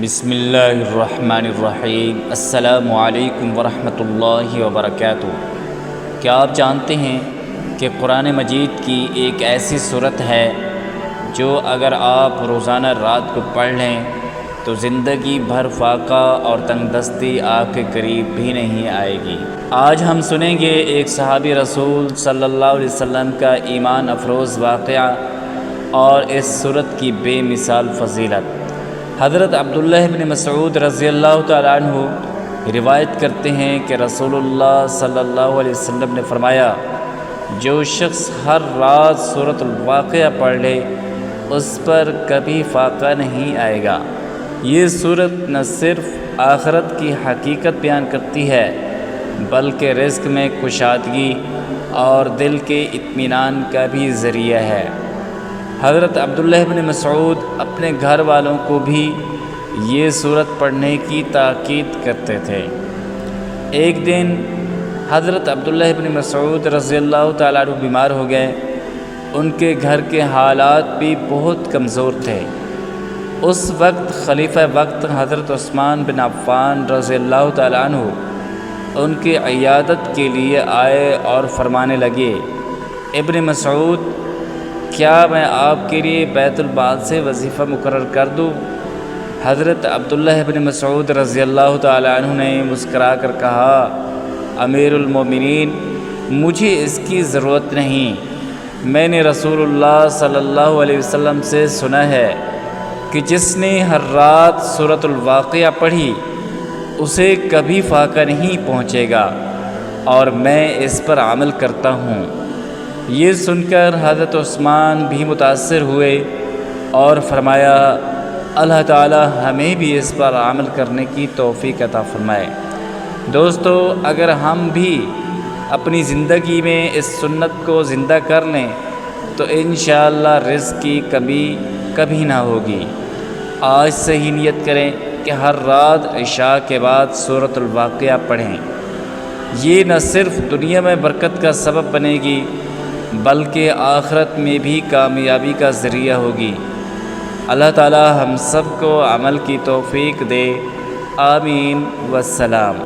بسم اللہ الرحمن الرحیم۔ السلام علیکم ورحمۃ اللہ وبرکاتہ۔ کیا آپ جانتے ہیں کہ قرآن مجید کی ایک ایسی صورت ہے جو اگر آپ روزانہ رات کو پڑھ لیں تو زندگی بھر فاقہ اور تنگ دستی آپ کے قریب بھی نہیں آئے گی۔ آج ہم سنیں گے ایک صحابی رسول صلی اللہ علیہ وسلم کا ایمان افروز واقعہ اور اس صورت کی بے مثال فضیلت۔ حضرت عبداللہ بن مسعود رضی اللہ تعالیٰ عنہ روایت کرتے ہیں کہ رسول اللہ صلی اللہ علیہ وسلم نے فرمایا، جو شخص ہر رات سورۃ الواقعہ پڑھ لے اس پر کبھی فاقہ نہیں آئے گا۔ یہ صورت نہ صرف آخرت کی حقیقت بیان کرتی ہے بلکہ رزق میں کشادگی اور دل کے اطمینان کا بھی ذریعہ ہے۔ حضرت عبداللہ بن مسعود اپنے گھر والوں کو بھی یہ صورت پڑھنے کی تاکید کرتے تھے۔ ایک دن حضرت عبداللہ بن مسعود رضی اللہ تعالیٰ عنہ بیمار ہو گئے۔ ان کے گھر کے حالات بھی بہت کمزور تھے۔ اس وقت خلیفہ وقت حضرت عثمان بن عفان رضی اللہ تعالیٰ عنہ ان کی عیادت کے لیے آئے اور فرمانے لگے، ابن مسعود، کیا میں آپ کے لیے بیت المال سے وظیفہ مقرر کر دوں؟ حضرت عبداللہ بن مسعود رضی اللہ تعالیٰ عنہ نے مسکرا کر کہا، امیر المومنین، مجھے اس کی ضرورت نہیں۔ میں نے رسول اللہ صلی اللہ علیہ وسلم سے سنا ہے کہ جس نے ہر رات سورۃ الواقعہ پڑھی اسے کبھی فاقہ نہیں پہنچے گا، اور میں اس پر عمل کرتا ہوں۔ یہ سن کر حضرت عثمان بھی متاثر ہوئے اور فرمایا، اللہ تعالی ہمیں بھی اس پر عمل کرنے کی توفیق عطا فرمائے۔ دوستو، اگر ہم بھی اپنی زندگی میں اس سنت کو زندہ کر لیں تو انشاءاللہ رزق کی کمی کبھی نہ ہوگی۔ آج سے ہی نیت کریں کہ ہر رات عشاء کے بعد سورۃ الواقعہ پڑھیں۔ یہ نہ صرف دنیا میں برکت کا سبب بنے گی بلکہ آخرت میں بھی کامیابی کا ذریعہ ہوگی۔ اللہ تعالی ہم سب کو عمل کی توفیق دے، آمین والسلام۔